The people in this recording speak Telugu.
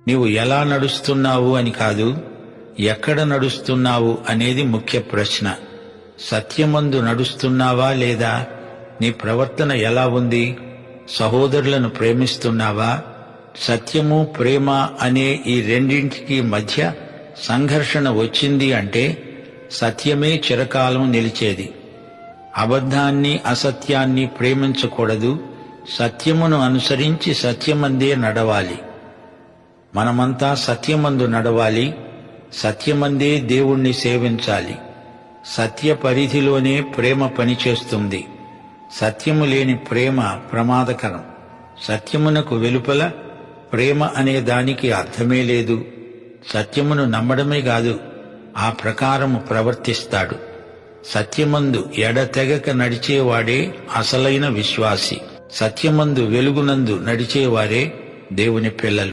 నీవు ఎలా నడుస్తున్నావు అని కాదు, ఎక్కడ నడుస్తున్నావు అనేది ముఖ్య ప్రశ్న. సత్యమందు నడుస్తున్నావా లేదా? నీ ప్రవర్తన ఎలా ఉంది? సహోదరులను ప్రేమిస్తున్నావా? సత్యము, ప్రేమ అనే ఈ రెండింటికి మధ్య సంఘర్షణ వచ్చింది అంటే సత్యమే చిరకాలం నిలిచేది. అబద్ధాన్ని, అసత్యాన్ని ప్రేమించకూడదు. సత్యమును అనుసరించి సత్యమందే నడవాలి. మనమంతా సత్యమందు నడవాలి. సత్యమందే దేవుణ్ణి సేవించాలి. సత్య పరిధిలోనే ప్రేమ పనిచేస్తుంది. సత్యము లేని ప్రేమ ప్రమాదకరం. సత్యమునకు వెలుపల ప్రేమ అనే దానికి అర్థమే లేదు. సత్యమును నమ్మడమే కాదు, ఆ ప్రకారము ప్రవర్తిస్తాడు. సత్యమందు ఎడతెగక నడిచేవాడే అసలైన విశ్వాసి. సత్యమందు వెలుగునందు నడిచేవారే దేవుని పిల్లలు.